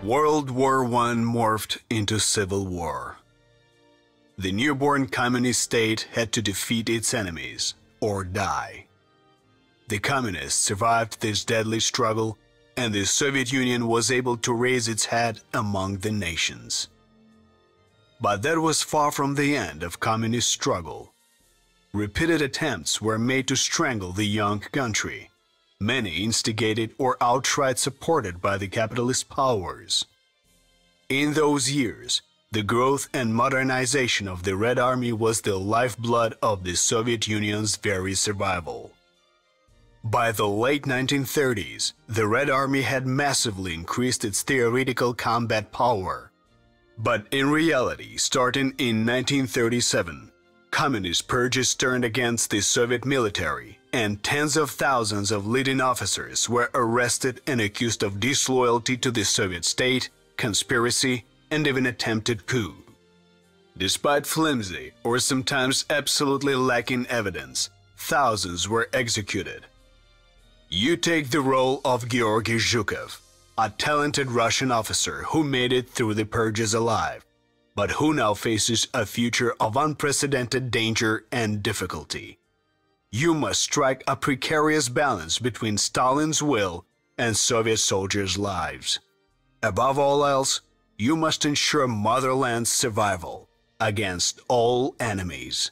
World War I morphed into civil war. The newborn communist state had to defeat its enemies or die. The communists survived this deadly struggle, and the Soviet Union was able to raise its head among the nations. But that was far from the end of communist struggle. Repeated attempts were made to strangle the young country, many instigated or outright supported by the capitalist powers. In those years, the growth and modernization of the Red Army was the lifeblood of the Soviet Union's very survival. By the late 1930s, the Red Army had massively increased its theoretical combat power. But in reality, starting in 1937, communist purges turned against the Soviet military, and tens of thousands of leading officers were arrested and accused of disloyalty to the Soviet state, conspiracy, and even attempted coup. Despite flimsy or sometimes absolutely lacking evidence, thousands were executed. You take the role of Georgy Zhukov, a talented Russian officer who made it through the purges alive, but who now faces a future of unprecedented danger and difficulty. You must strike a precarious balance between Stalin's will and Soviet soldiers' lives. Above all else, you must ensure motherland's survival against all enemies.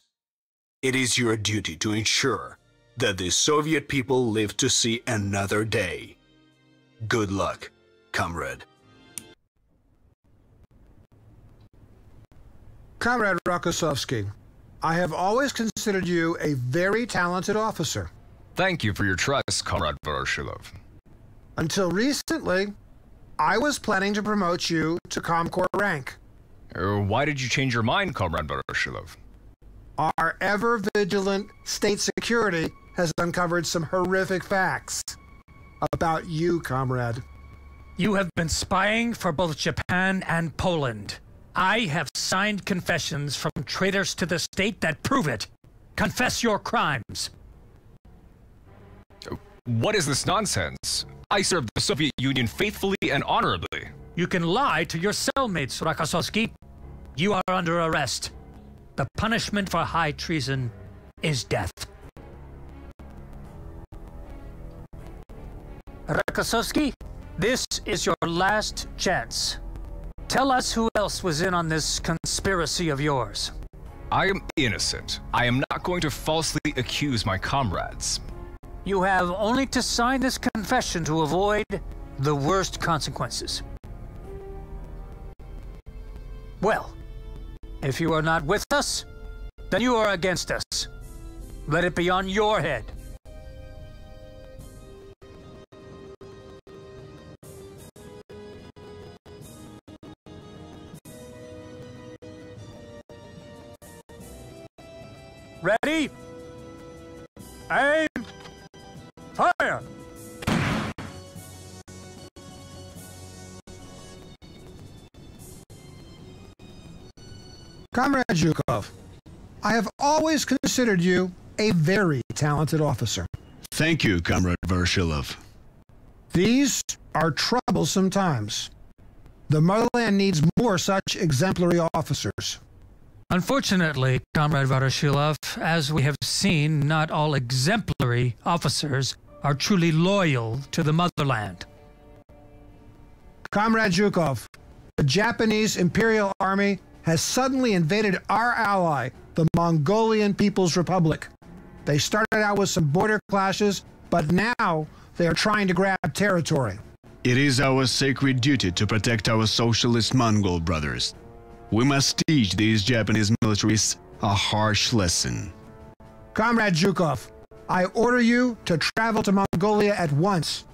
It is your duty to ensure that the Soviet people live to see another day. Good luck, comrade. Comrade Rokossovsky, I have always considered you a very talented officer. Thank you for your trust, Comrade Voroshilov. Until recently, I was planning to promote you to ComCorps rank. Why did you change your mind, Comrade Voroshilov? Our ever-vigilant state security has uncovered some horrific facts about you, comrade. You have been spying for both Japan and Poland. I have signed confessions from traitors to the state that prove it. Confess your crimes. What is this nonsense? I served the Soviet Union faithfully and honorably. You can lie to your cellmates, Rokossovsky. You are under arrest. The punishment for high treason is death. Rokossovsky, this is your last chance. Tell us who else was in on this conspiracy of yours. I am innocent. I am not going to falsely accuse my comrades. You have only to sign this confession to avoid the worst consequences. Well, if you are not with us, then you are against us. Let it be on your head. Ready? Aim! Fire! Comrade Zhukov, I have always considered you a very talented officer. Thank you, Comrade Voroshilov. These are troublesome times. The motherland needs more such exemplary officers. Unfortunately, Comrade Voroshilov, as we have seen, not all exemplary officers are truly loyal to the motherland. Comrade Zhukov, the Japanese Imperial Army has suddenly invaded our ally, the Mongolian People's Republic. They started out with some border clashes, but now they are trying to grab territory. It is our sacred duty to protect our socialist Mongol brothers. We must teach these Japanese militarists a harsh lesson. Comrade Zhukov, I order you to travel to Mongolia at once.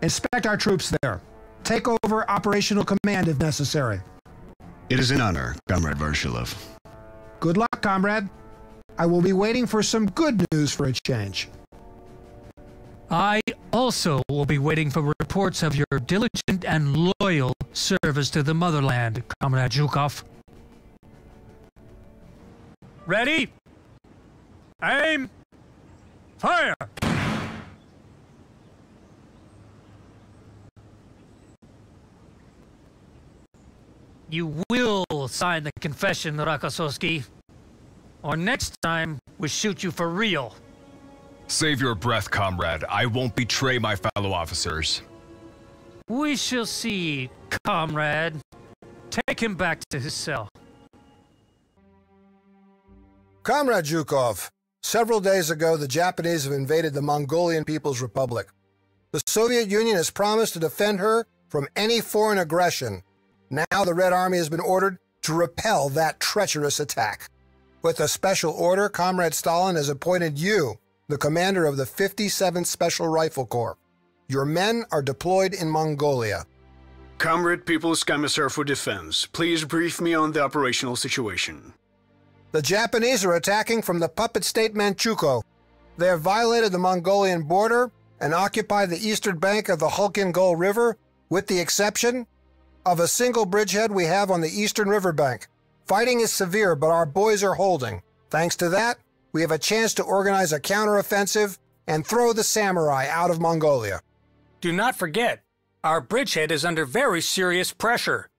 Inspect our troops there. Take over operational command if necessary. It is an honor, Comrade Voroshilov. Good luck, comrade. I will be waiting for some good news for a change. I also will be waiting for reports of your diligent and loyal service to the motherland, Comrade Zhukov. Ready? Aim! Fire! You will sign the confession, Rokossovsky. Or next time, we shoot you for real. Save your breath, comrade. I won't betray my fellow officers. We shall see, comrade. Take him back to his cell. Comrade Zhukov, several days ago, the Japanese have invaded the Mongolian People's Republic. The Soviet Union has promised to defend her from any foreign aggression. Now the Red Army has been ordered to repel that treacherous attack. With a special order, Comrade Stalin has appointed you the commander of the 57th Special Rifle Corps. Your men are deployed in Mongolia. Comrade People's Commissar for Defense, please brief me on the operational situation. The Japanese are attacking from the puppet state Manchukuo. They have violated the Mongolian border and occupied the eastern bank of the Hulkin-Gol River, with the exception of a single bridgehead we have on the eastern riverbank. Fighting is severe, but our boys are holding. Thanks to that, we have a chance to organize a counteroffensive and throw the samurai out of Mongolia. Do not forget, our bridgehead is under very serious pressure.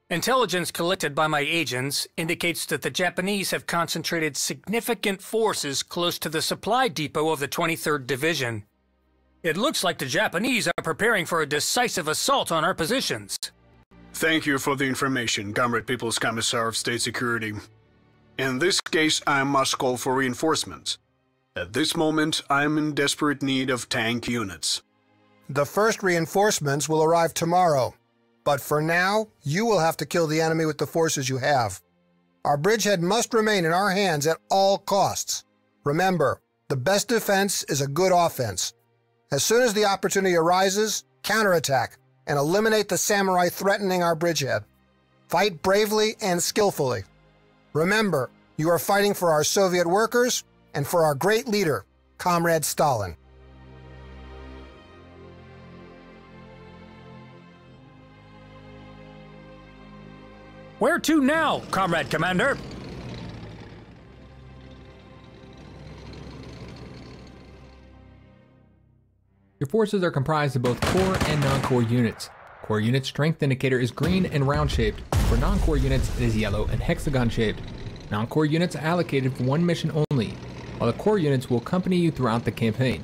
Intelligence collected by my agents indicates that the Japanese have concentrated significant forces close to the supply depot of the 23rd Division. It looks like the Japanese are preparing for a decisive assault on our positions. Thank you for the information, Comrade People's Commissar of State Security. In this case, I must call for reinforcements. At this moment, I am in desperate need of tank units. The first reinforcements will arrive tomorrow, but for now, you will have to kill the enemy with the forces you have. Our bridgehead must remain in our hands at all costs. Remember, the best defense is a good offense. As soon as the opportunity arises, counterattack and eliminate the samurai threatening our bridgehead. Fight bravely and skillfully. Remember, you are fighting for our Soviet workers and for our great leader, Comrade Stalin. Where to now, Comrade Commander? Your forces are comprised of both core and non-core units. Core unit strength indicator is green and round-shaped. For non-core units, it is yellow and hexagon-shaped. Non-core units are allocated for one mission only, while the core units will accompany you throughout the campaign.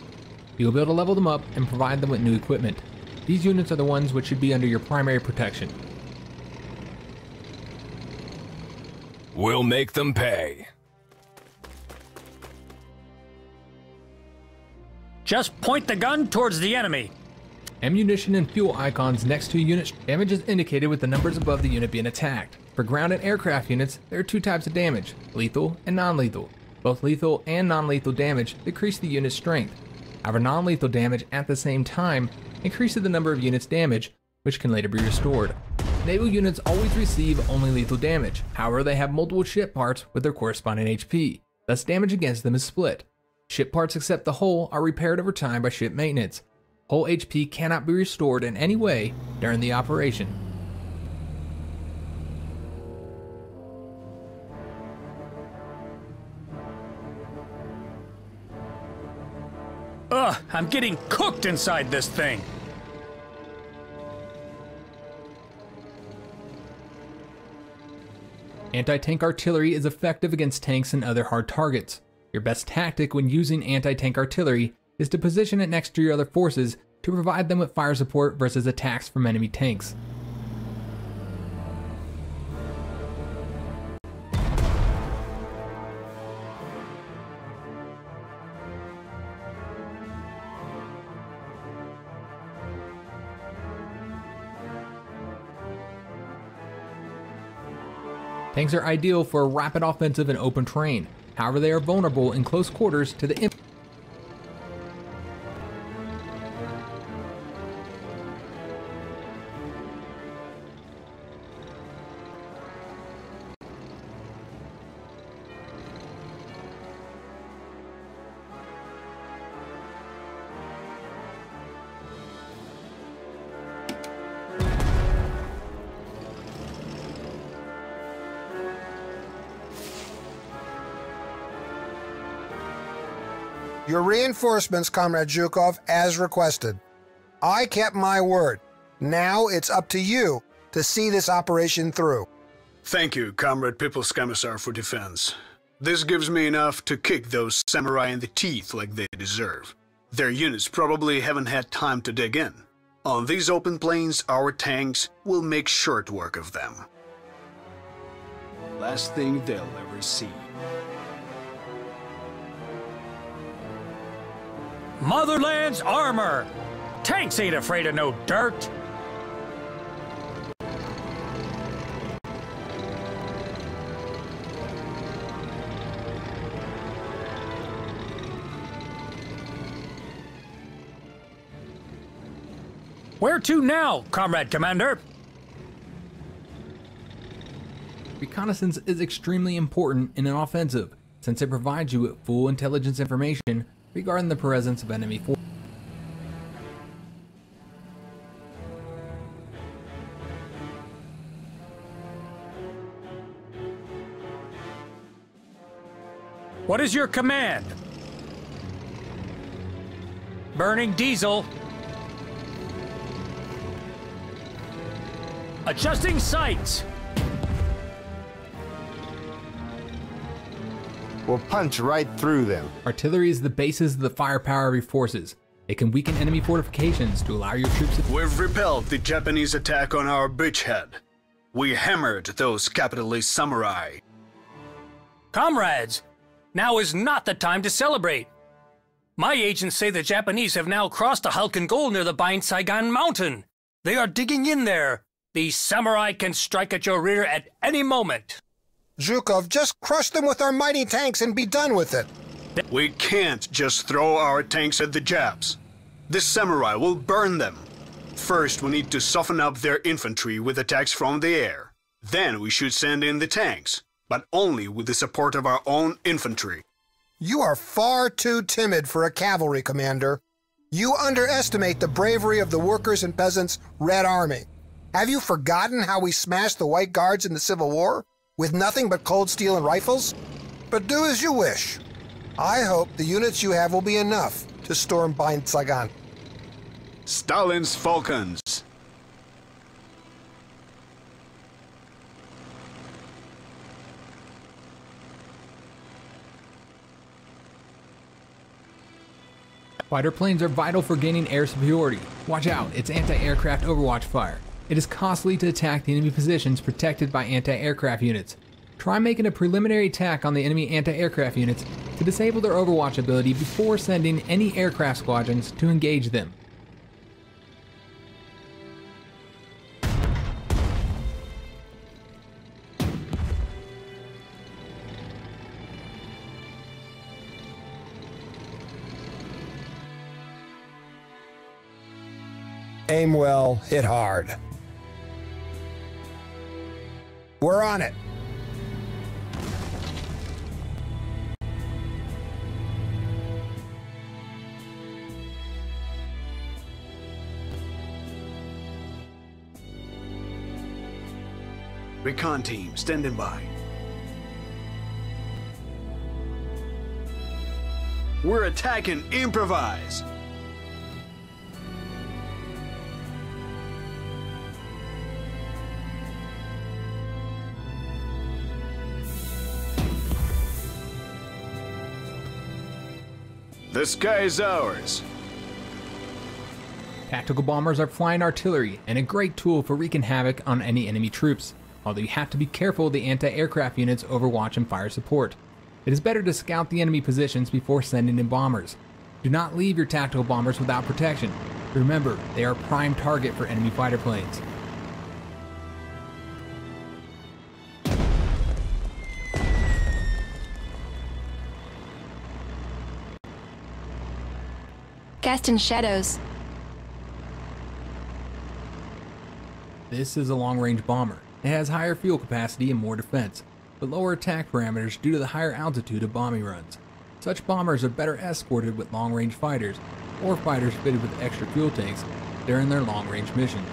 You will be able to level them up and provide them with new equipment. These units are the ones which should be under your primary protection. We'll make them pay. Just point the gun towards the enemy. Ammunition and fuel icons next to a unit damage is indicated with the numbers above the unit being attacked. For ground and aircraft units, there are two types of damage, lethal and non-lethal. Both lethal and non-lethal damage decrease the unit's strength. However, non-lethal damage at the same time increases the number of units damaged, which can later be restored. Naval units always receive only lethal damage. However, they have multiple ship parts with their corresponding HP. Thus, damage against them is split. Ship parts except the hull are repaired over time by ship maintenance. Hull HP cannot be restored in any way during the operation. Ugh, I'm getting cooked inside this thing. Anti-tank artillery is effective against tanks and other hard targets. Your best tactic when using anti-tank artillery is to position it next to your other forces to provide them with fire support versus attacks from enemy tanks. Tanks are ideal for a rapid offensive in open terrain. However, they are vulnerable in close quarters to the Your reinforcements, Comrade Zhukov, as requested. I kept my word. Now it's up to you to see this operation through. Thank you, Comrade People's Commissar for Defense. This gives me enough to kick those samurai in the teeth like they deserve. Their units probably haven't had time to dig in. On these open plains, our tanks will make short work of them. Last thing they'll ever see. Motherland's armor! Tanks ain't afraid of no dirt! Where to now, Comrade Commander? Reconnaissance is extremely important in an offensive, since it provides you with full intelligence information regarding the presence of enemy forces. What is your command? Burning diesel. Adjusting sights. We'll punch right through them. Artillery is the basis of the firepower of your forces. It can weaken enemy fortifications to allow your troops to... We've repelled the Japanese attack on our bridgehead. We hammered those capitalist samurai. Comrades, now is not the time to celebrate. My agents say the Japanese have now crossed the Halkin Gol near the Bain-Saigon mountain. They are digging in there. The samurai can strike at your rear at any moment. Zhukov, just crush them with our mighty tanks and be done with it. We can't just throw our tanks at the Japs. The samurai will burn them. First, we need to soften up their infantry with attacks from the air. Then we should send in the tanks, but only with the support of our own infantry. You are far too timid for a cavalry commander. You underestimate the bravery of the workers' and peasants' Red Army. Have you forgotten how we smashed the White Guards in the Civil War? With nothing but cold steel and rifles? But do as you wish. I hope the units you have will be enough to storm Bain-Saigon. Stalin's Falcons. Fighter planes are vital for gaining air superiority. Watch out, it's anti-aircraft overwatch fire. It is costly to attack the enemy positions protected by anti-aircraft units. Try making a preliminary attack on the enemy anti-aircraft units to disable their overwatch ability before sending any aircraft squadrons to engage them. Aim well, hit hard. We're on it. Recon team standing by. We're attacking. Improvise. The sky is ours. Tactical bombers are flying artillery and a great tool for wreaking havoc on any enemy troops, although you have to be careful of the anti-aircraft units' overwatch and fire support. It is better to scout the enemy positions before sending in bombers. Do not leave your tactical bombers without protection. Remember, they are a prime target for enemy fighter planes. Casting shadows. This is a long-range bomber. It has higher fuel capacity and more defense, but lower attack parameters due to the higher altitude of bombing runs. Such bombers are better escorted with long-range fighters, or fighters fitted with extra fuel tanks during their long-range mission.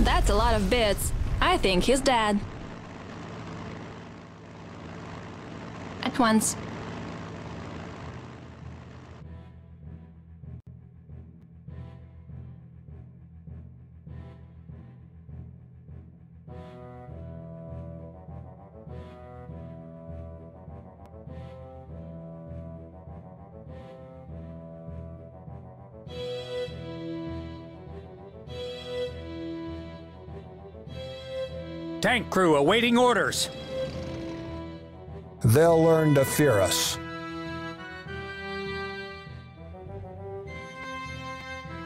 That's a lot of bits. I think he's dead. At once. Tank crew awaiting orders. They'll learn to fear us.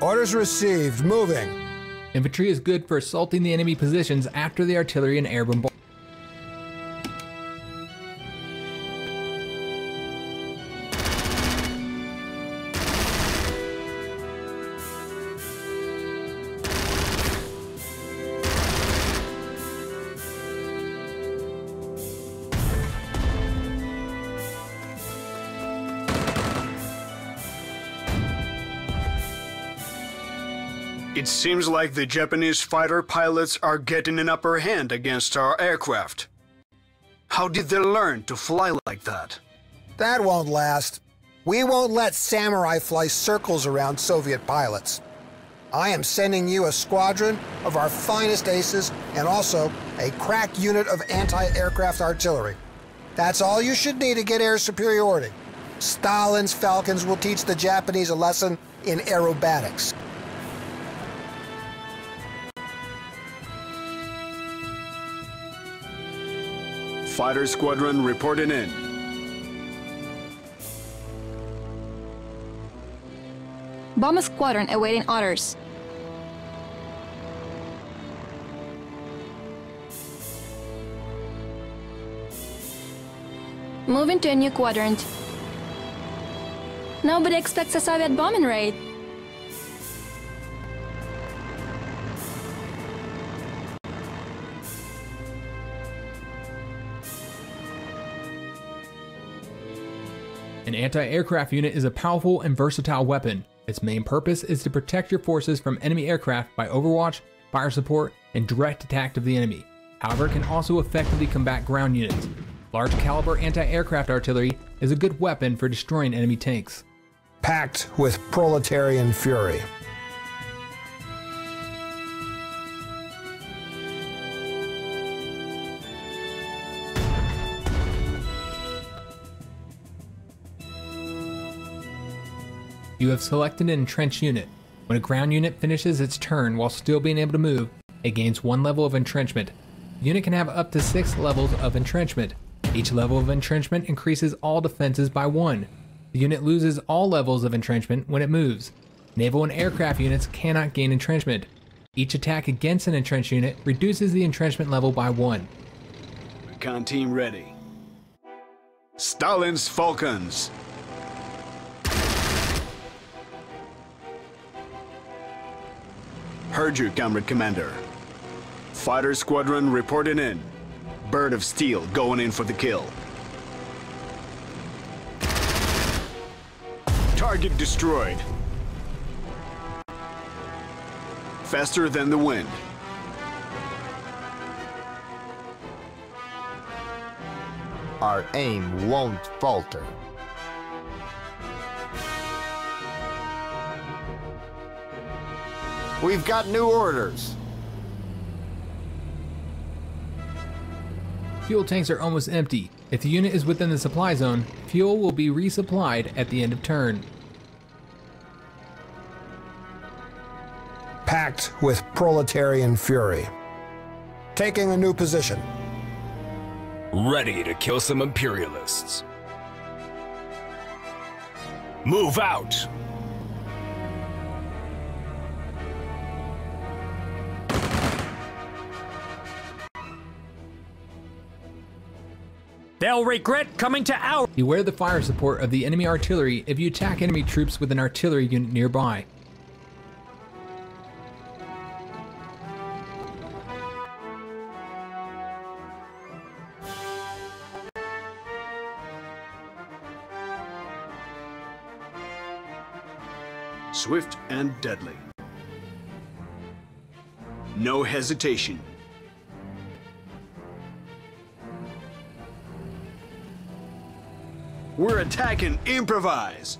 Orders received. Moving. Infantry is good for assaulting the enemy positions after the artillery and air bombardment. It seems like the Japanese fighter pilots are getting an upper hand against our aircraft. How did they learn to fly like that? That won't last. We won't let samurai fly circles around Soviet pilots. I am sending you a squadron of our finest aces and also a crack unit of anti-aircraft artillery. That's all you should need to get air superiority. Stalin's Falcons will teach the Japanese a lesson in aerobatics. Fighter squadron reporting in. Bomber squadron awaiting orders. Moving to a new quadrant. Nobody expects a Soviet bombing raid. An anti-aircraft unit is a powerful and versatile weapon. Its main purpose is to protect your forces from enemy aircraft by overwatch, fire support, and direct attack of the enemy. However, it can also effectively combat ground units. Large caliber anti-aircraft artillery is a good weapon for destroying enemy tanks. Packed with proletarian fury. You have selected an entrenched unit. When a ground unit finishes its turn while still being able to move, it gains 1 level of entrenchment. The unit can have up to 6 levels of entrenchment. Each level of entrenchment increases all defenses by 1. The unit loses all levels of entrenchment when it moves. Naval and aircraft units cannot gain entrenchment. Each attack against an entrenched unit reduces the entrenchment level by 1. Recon team ready. Stalin's Falcons. Heard you, Comrade Commander. Fighter squadron reporting in. Bird of Steel going in for the kill. Target destroyed. Faster than the wind. Our aim won't falter. We've got new orders. Fuel tanks are almost empty. If the unit is within the supply zone, fuel will be resupplied at the end of turn. Packed with proletarian fury. Taking a new position. Ready to kill some imperialists. Move out! They'll regret coming to our... Beware the fire support of the enemy artillery if you attack enemy troops with an artillery unit nearby. Swift and deadly. No hesitation. We're attacking. Improvise.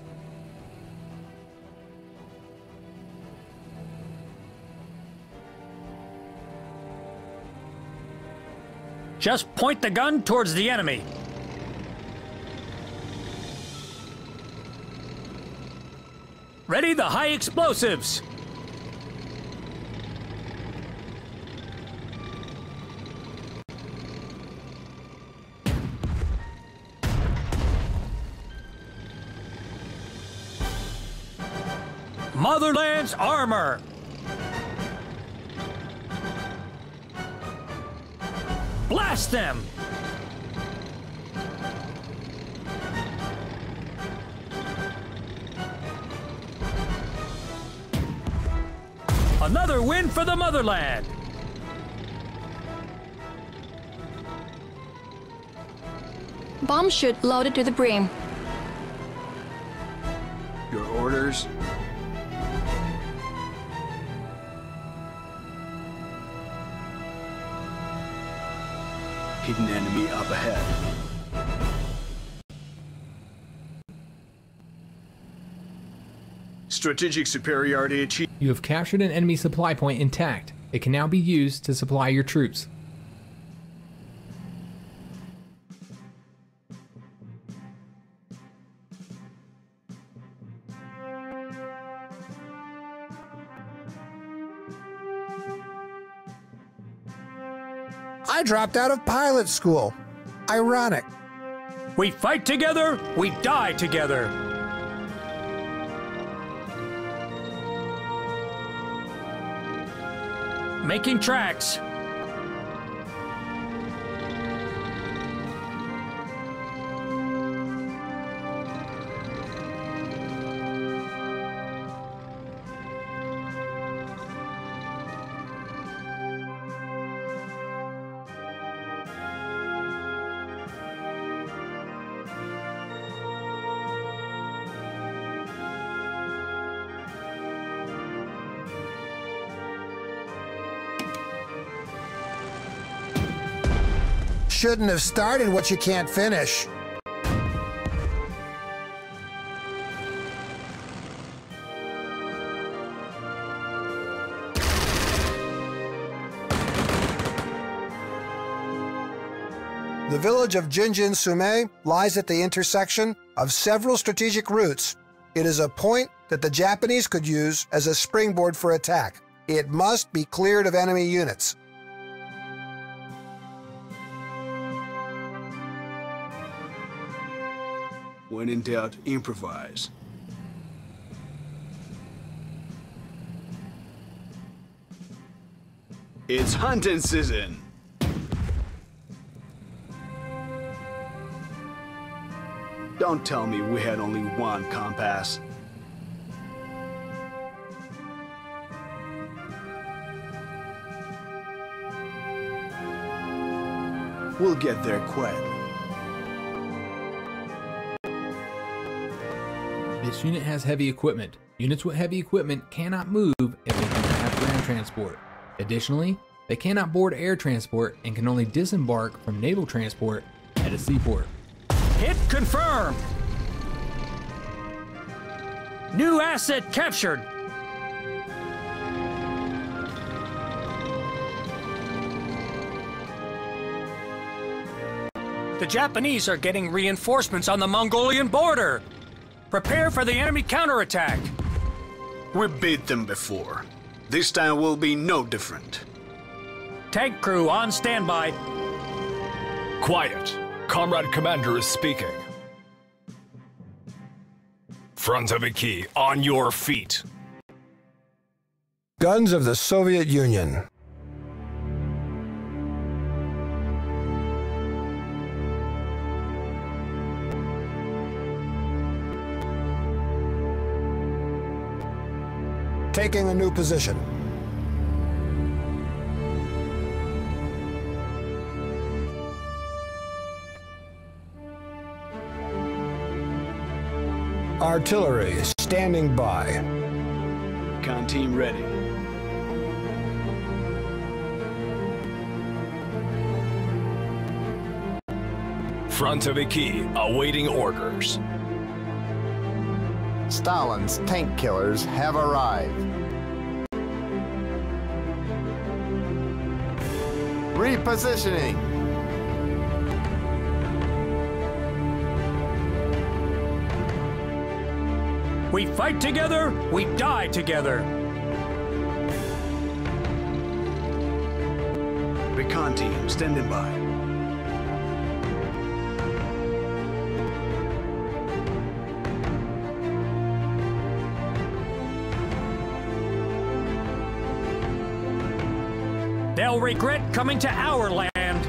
Just point the gun towards the enemy. Ready the high explosives. Motherland's armor! Blast them! Another win for the motherland! Bomb chute loaded to the brim. Your orders? Hidden enemy up ahead. Strategic superiority achieved. You have captured an enemy supply point intact. It can now be used to supply your troops. I dropped out of pilot school. Ironic. We fight together, we die together. Making tracks. Shouldn't have started what you can't finish. The village of Jinjin Sume lies at the intersection of several strategic routes. It is a point that the Japanese could use as a springboard for attack. It must be cleared of enemy units. When in doubt, improvise. It's hunting season! Don't tell me we had only one compass. We'll get there quietly. This unit has heavy equipment. Units with heavy equipment cannot move if they do not have ground transport. Additionally, they cannot board air transport and can only disembark from naval transport at a seaport. Hit confirmed! New asset captured! The Japanese are getting reinforcements on the Mongolian border! Prepare for the enemy counterattack! We beat them before. This time will be no different. Tank crew on standby. Quiet. Comrade Commander is speaking. Frontoviki, on your feet. Guns of the Soviet Union. Taking a new position. Artillery standing by. Con team ready. Frontoviki, awaiting orders. Stalin's tank killers have arrived. Repositioning. We fight together, we die together. Recon team standing by. They'll regret coming to our land.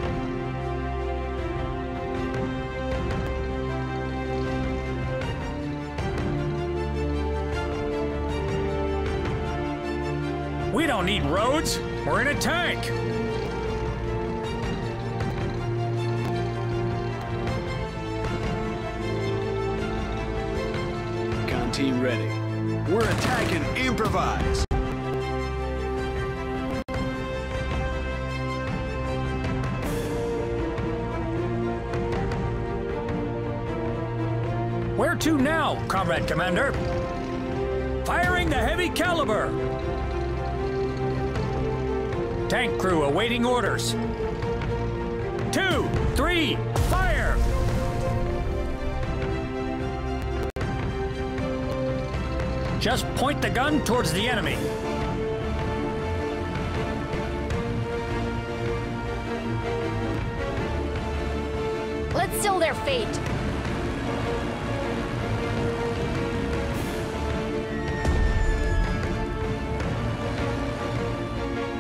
We don't need roads. We're in a tank. Con team ready. We're attacking. Improvise. Where to now, Comrade Commander? Firing the heavy caliber. Tank crew awaiting orders. 2, 3, fire! Just point the gun towards the enemy. Let's seal their fate.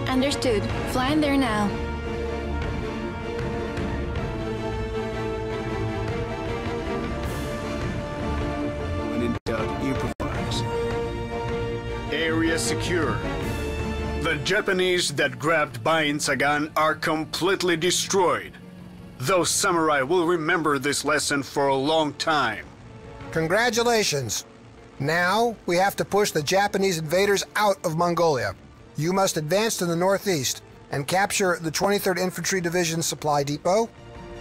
Understood. Flying there now. When in doubt, improvise. Area secure. The Japanese that grabbed Bain Sagan are completely destroyed. Those samurai will remember this lesson for a long time. Congratulations. Now we have to push the Japanese invaders out of Mongolia. You must advance to the northeast and capture the 23rd Infantry Division supply depot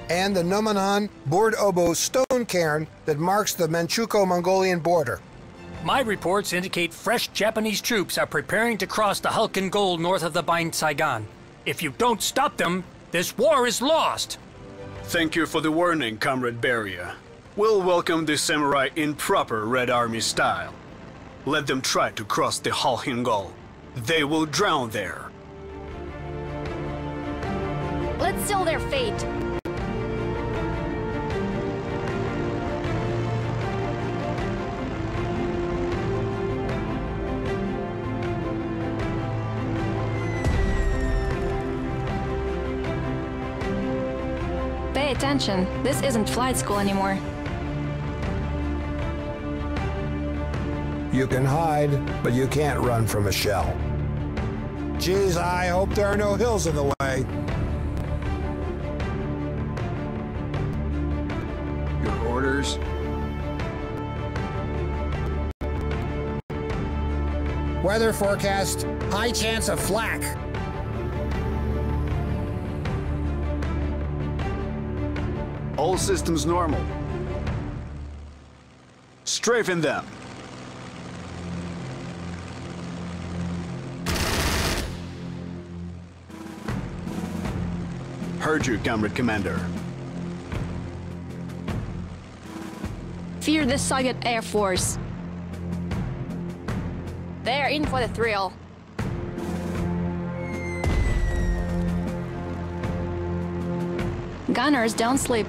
and the Nomonhan Board-Obo stone cairn that marks the Manchukuo-Mongolian border. My reports indicate fresh Japanese troops are preparing to cross the Halkin Gol north of the Bain Saigon. If you don't stop them, this war is lost. Thank you for the warning, Comrade Beria. We'll welcome the samurai in proper Red Army style. Let them try to cross the Halkin Gol. They will drown there. Let's seal their fate. Pay attention. This isn't flight school anymore. You can hide, but you can't run from a shell. Geez, I hope there are no hills in the way. Your orders? Weather forecast, high chance of flak. All systems normal. Strafing them. Heard you, Comrade Commander. Fear the Soviet Air Force. They're in for the thrill. Gunners, don't sleep.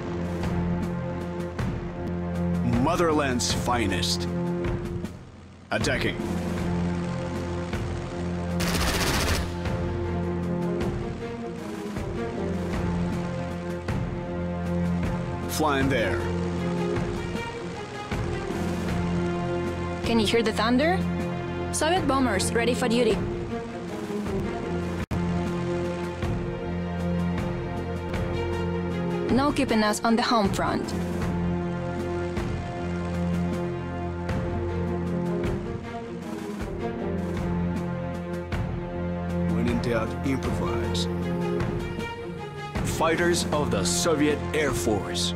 Motherland's finest. Attacking. Flying there. Can you hear the thunder? Soviet bombers ready for duty. No keeping us on the home front. When in doubt, improvise. Fighters of the Soviet Air Force.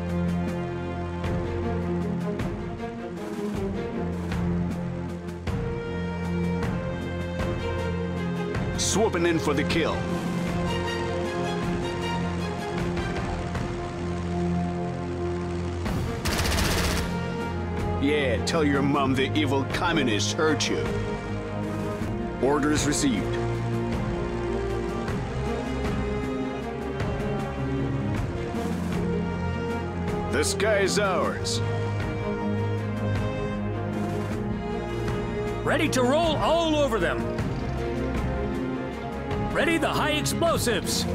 Swooping in for the kill. Yeah, tell your mom the evil communists hurt you. Orders received. The sky is ours. Ready to roll all over them. Ready the high explosives!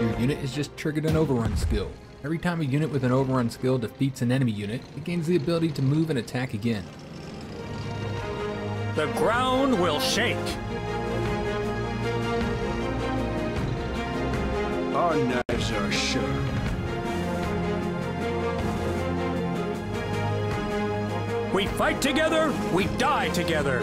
Your unit has just triggered an overrun skill. Every time a unit with an overrun skill defeats an enemy unit, it gains the ability to move and attack again. The ground will shake. Our knives are sharp. We fight together, we die together.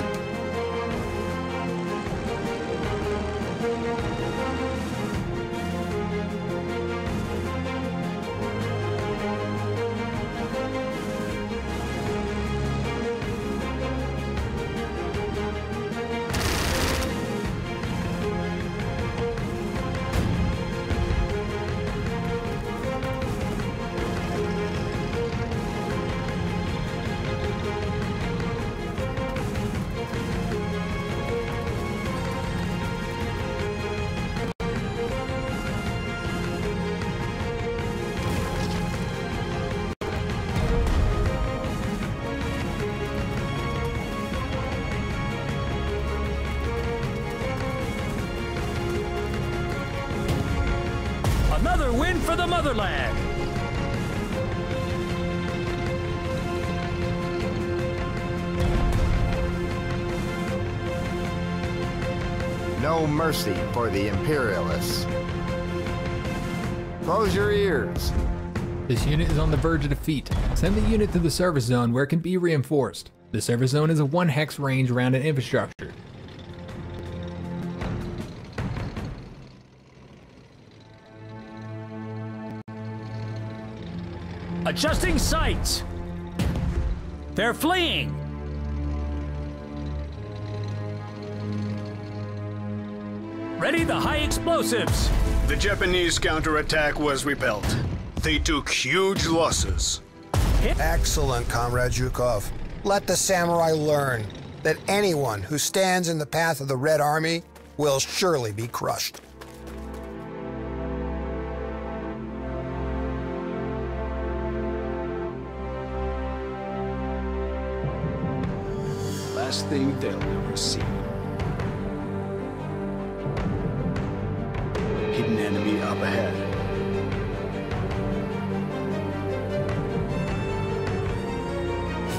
Another win for the motherland! No mercy for the imperialists. Close your ears. This unit is on the verge of defeat. Send the unit to the service zone where it can be reinforced. The service zone is a 1 hex range around an infrastructure. Adjusting sights! They're fleeing! Ready the high explosives! The Japanese counterattack was repelled. They took huge losses. Excellent, Comrade Zhukov. Let the samurai learn that anyone who stands in the path of the Red Army will surely be crushed. Last thing they'll ever see. Hidden enemy up ahead.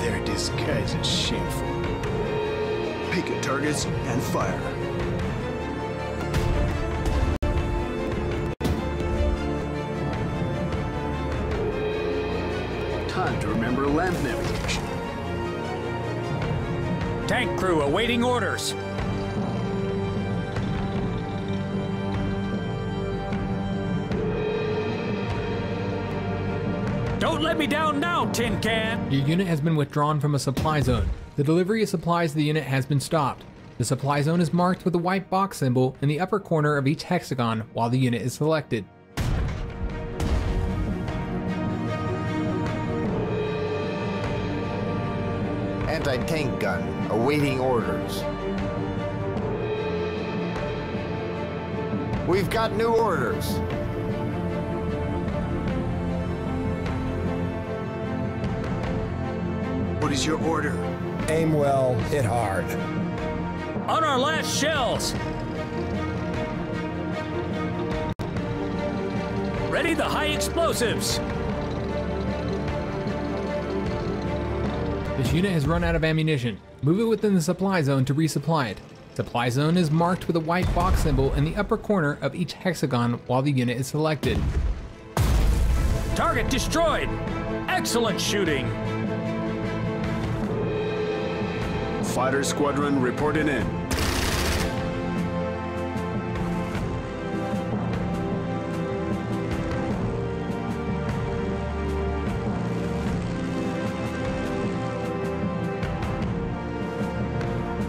Their disguise is shameful. Pick your targets and fire. Time to remember land navigation. Tank crew awaiting orders. Don't let me down now, Tin Can! Your unit has been withdrawn from a supply zone. The delivery of supplies to the unit has been stopped. The supply zone is marked with a white box symbol in the upper corner of each hexagon while the unit is selected. Anti-tank gun, awaiting orders. We've got new orders. What is your order? Aim well, hit hard. On our last shells! Ready the high explosives! This unit has run out of ammunition. Move it within the supply zone to resupply it. Supply zone is marked with a white box symbol in the upper corner of each hexagon while the unit is selected. Target destroyed! Excellent shooting! Fighter squadron reporting in.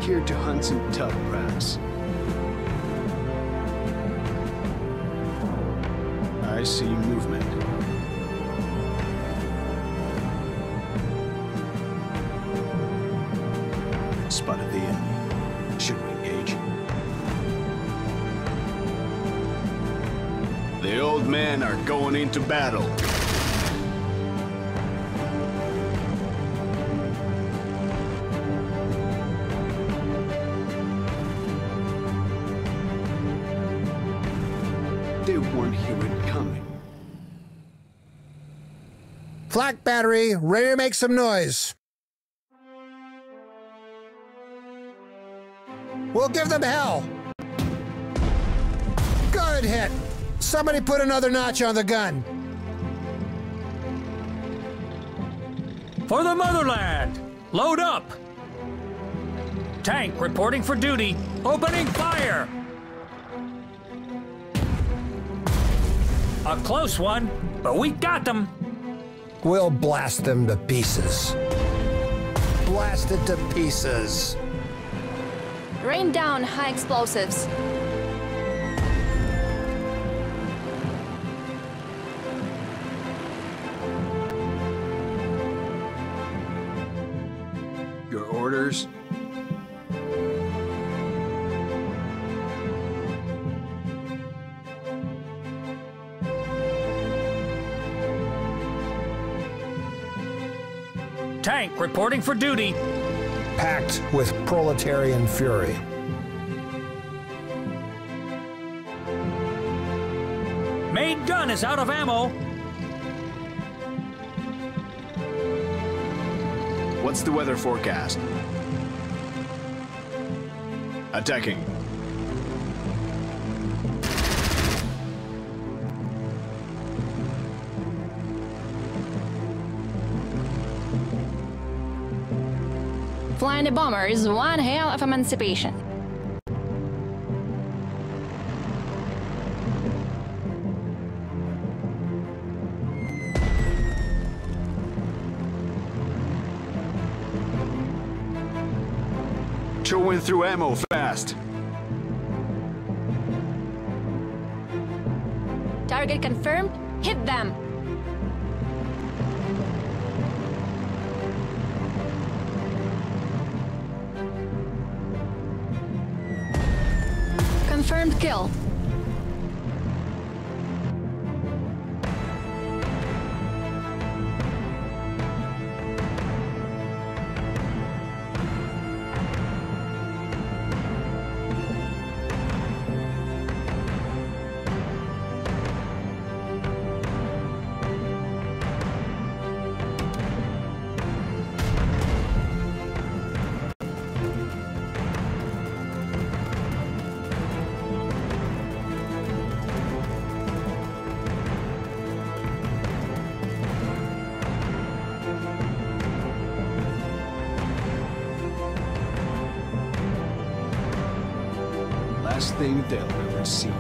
Here to hunt some tough brass. I see movement. Spotted the enemy. Should we engage? The old men are going into battle. They won't hear it coming. Flak battery, ready to make some noise. We'll give them hell. Good hit. Somebody put another notch on the gun. For the motherland! Load up! Tank reporting for duty. Opening fire! A close one, but we got them. We'll blast them to pieces. Blasted to pieces. Rain down high explosives. Your orders? Tank reporting for duty. Packed with proletarian fury. Main gun is out of ammo. What's the weather forecast? Attacking. Flying a bomber is one hell of emancipation. Chewing through ammo fast. Target confirmed. Hit them. Confirmed kill. Last thing they'll ever see.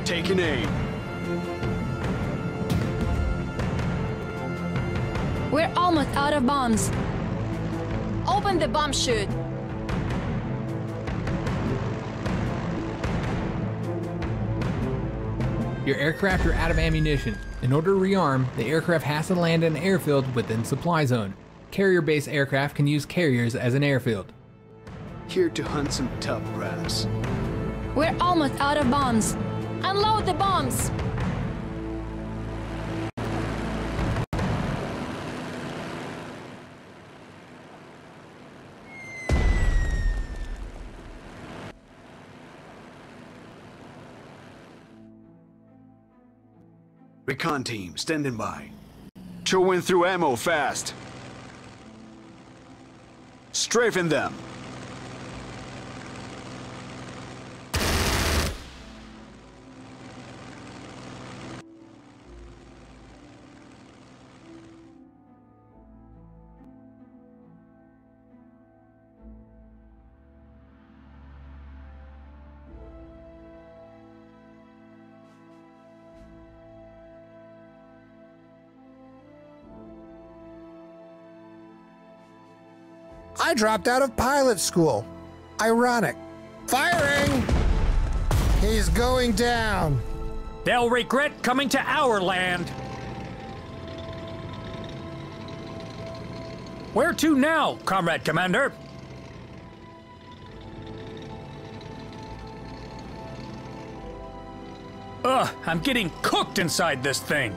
Taking aim. We're almost out of bombs. Open the bomb chute. Your aircraft are out of ammunition. In order to rearm, the aircraft has to land in an airfield within supply zone. Carrier-based aircraft can use carriers as an airfield. Here to hunt some tough grass. We're almost out of bombs. Unload the bombs. Recon team, standing by. Chewing through ammo fast. Strafing them. I dropped out of pilot school. Ironic. Firing! He's going down. They'll regret coming to our land. Where to now, Comrade Commander? Ugh, I'm getting cooked inside this thing.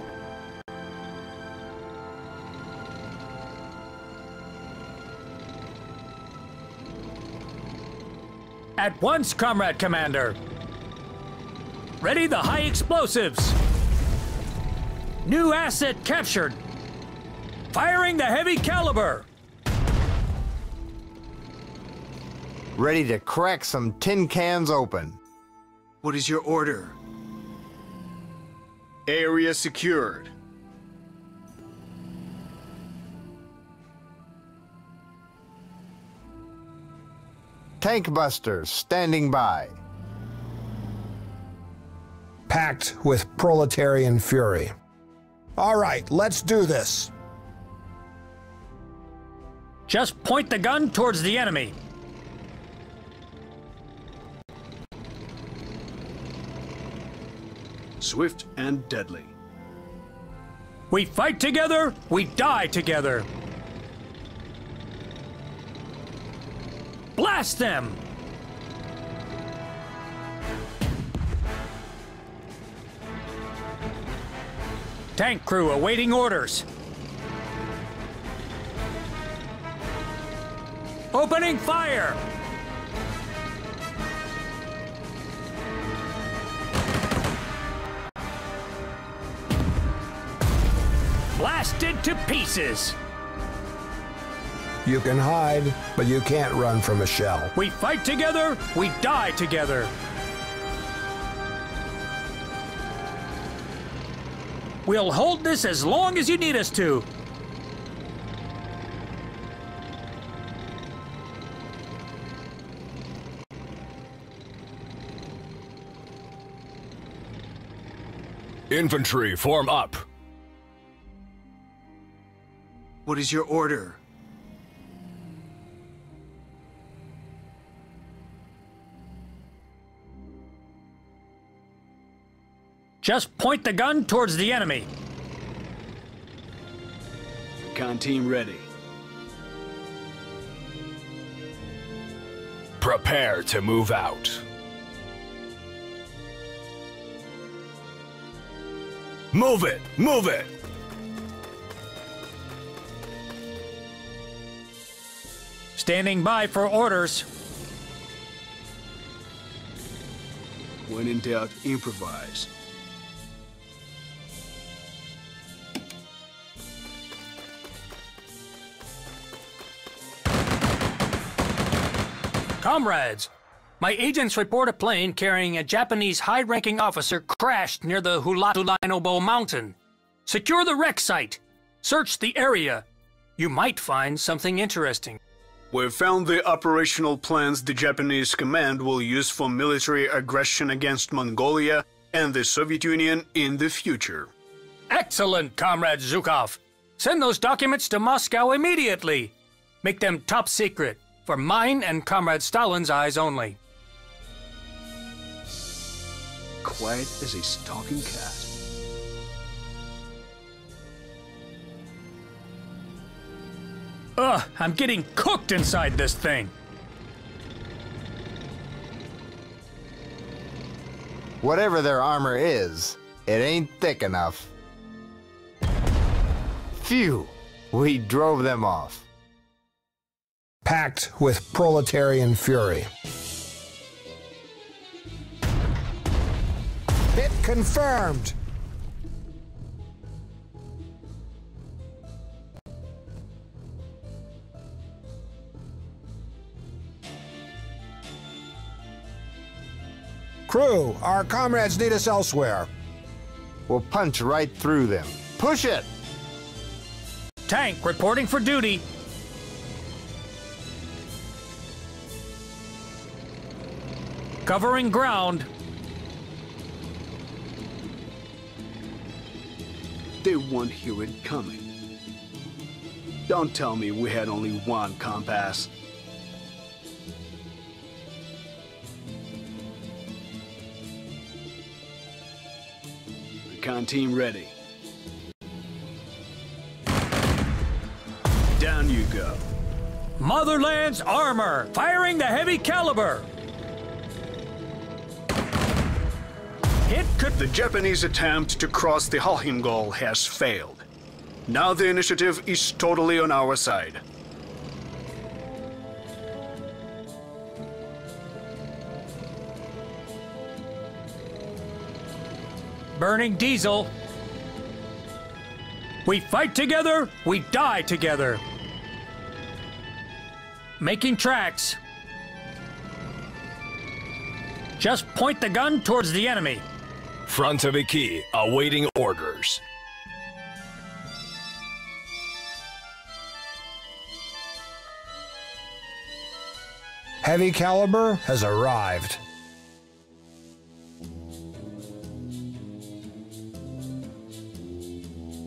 At once, Comrade Commander. Ready the high explosives. New asset captured. Firing the heavy caliber. Ready to crack some tin cans open. What is your order? Area secured. Tank busters standing by. Packed with proletarian fury. All right, let's do this. Just point the gun towards the enemy. Swift and deadly. We fight together, we die together. Blast them! Tank crew awaiting orders. Opening fire! Blasted to pieces! You can hide, but you can't run from a shell. We fight together, we die together. We'll hold this as long as you need us to. Infantry, form up. What is your order? Just point the gun towards the enemy. Con team ready. Prepare to move out. Move it! Move it! Standing by for orders. When in doubt, improvise. Comrades, my agents report a plane carrying a Japanese high-ranking officer crashed near the Hulatulainobo mountain. Secure the wreck site. Search the area. You might find something interesting. We've found the operational plans the Japanese command will use for military aggression against Mongolia and the Soviet Union in the future. Excellent, Comrade Zhukov. Send those documents to Moscow immediately. Make them top secret, for mine and Comrade Stalin's eyes only. Quiet as a stalking cat. Ugh, I'm getting cooked inside this thing. Whatever their armor is, it ain't thick enough. Phew, we drove them off. Packed with proletarian fury. Hit confirmed. Crew, our comrades need us elsewhere. We'll punch right through them. Push it! Tank reporting for duty. Covering ground. They won't hear it coming. Don't tell me we had only one compass. Recon team ready. Down you go. Motherland's armor, firing the heavy caliber. The Japanese attempt to cross the Halhingol has failed. Now the initiative is totally on our side. Burning diesel. We fight together, we die together. Making tracks. Just point the gun towards the enemy. Frontoviki, awaiting orders. Heavy caliber has arrived.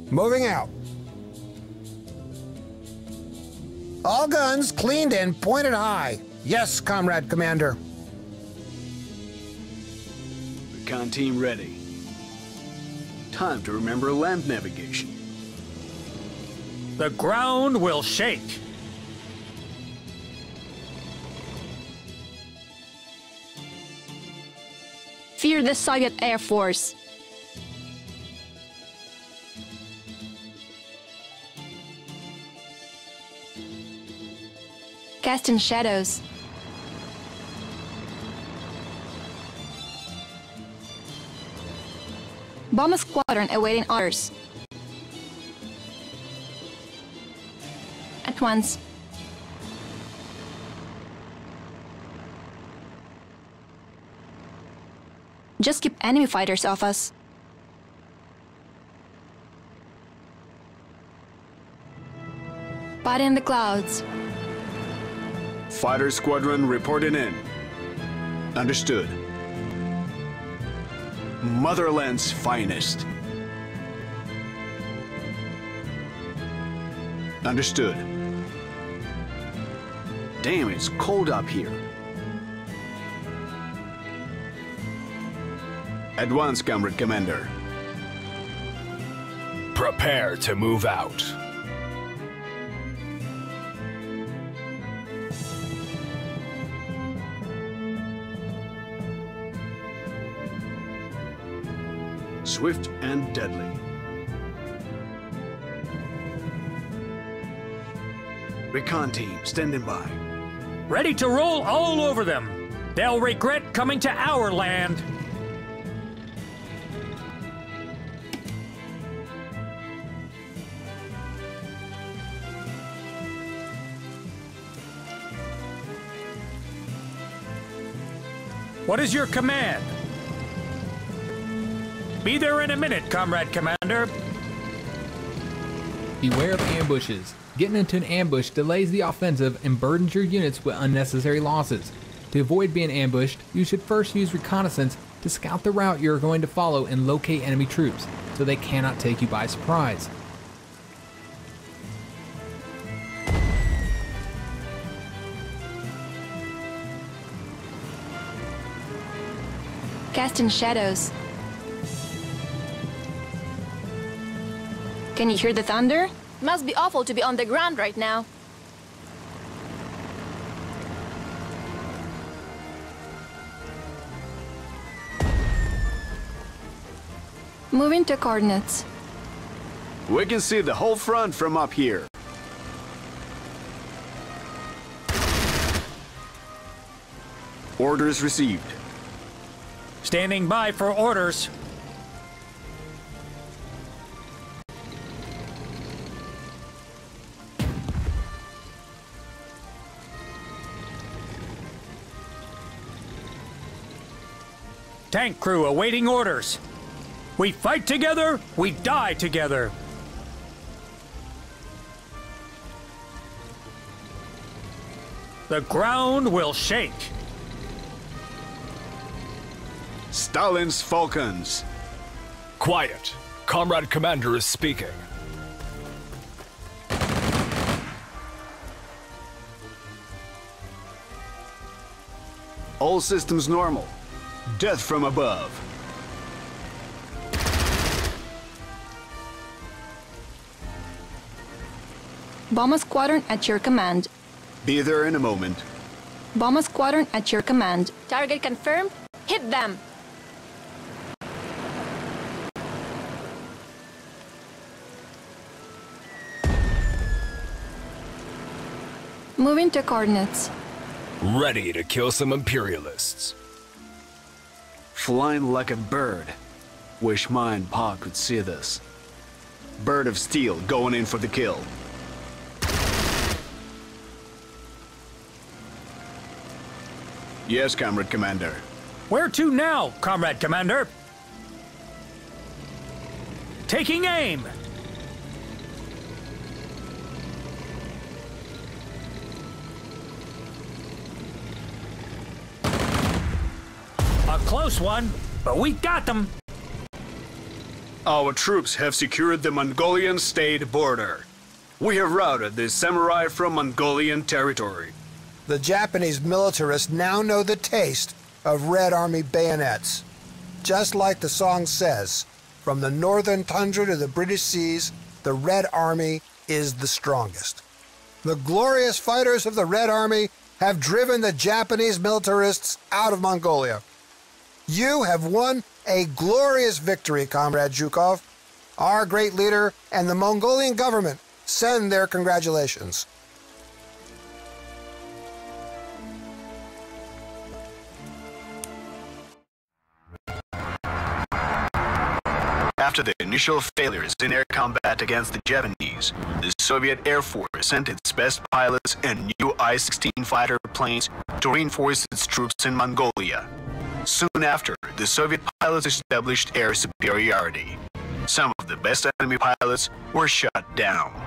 Moving out. All guns cleaned and pointed high. Yes, Comrade Commander. Recon team ready. Time to remember land navigation. The ground will shake. Fear the Soviet Air Force. Cast in shadows. Bomber squadron awaiting orders. At once. Just keep enemy fighters off us. Body in the clouds. Fighter squadron reporting in. Understood. Motherland's finest. Understood. Damn, it's cold up here. At once, Comrade Commander. Prepare to move out. Swift and deadly. Recon team standing by. Ready to roll all over them. They'll regret coming to our land. What is your command? Be there in a minute, Comrade Commander. Beware of ambushes. Getting into an ambush delays the offensive and burdens your units with unnecessary losses. To avoid being ambushed, you should first use reconnaissance to scout the route you're going to follow and locate enemy troops, so they cannot take you by surprise. Cast in shadows. Can you hear the thunder? Must be awful to be on the ground right now. Moving to coordinates. We can see the whole front from up here. Orders received. Standing by for orders. Tank crew awaiting orders. We fight together, we die together. The ground will shake. Stalin's Falcons. Quiet. Comrade Commander is speaking. All systems normal. Death from above. Bomber squadron at your command. Be there in a moment. Bomber squadron at your command. Target confirmed. Hit them! Moving to coordinates. Ready to kill some imperialists. Flying like a bird. Wish Ma and Pa could see this. Bird of Steel going in for the kill. Yes, Comrade Commander. Where to now, Comrade Commander? Taking aim! A close one, but we got them! Our troops have secured the Mongolian state border. We have routed the samurai from Mongolian territory. The Japanese militarists now know the taste of Red Army bayonets. Just like the song says, from the northern tundra to the British seas, the Red Army is the strongest. The glorious fighters of the Red Army have driven the Japanese militarists out of Mongolia. You have won a glorious victory, Comrade Zhukov. Our great leader and the Mongolian government send their congratulations. After the initial failures in air combat against the Japanese, the Soviet Air Force sent its best pilots and new I-16 fighter planes to reinforce its troops in Mongolia. Soon after, the Soviet pilots established air superiority. Some of the best enemy pilots were shot down.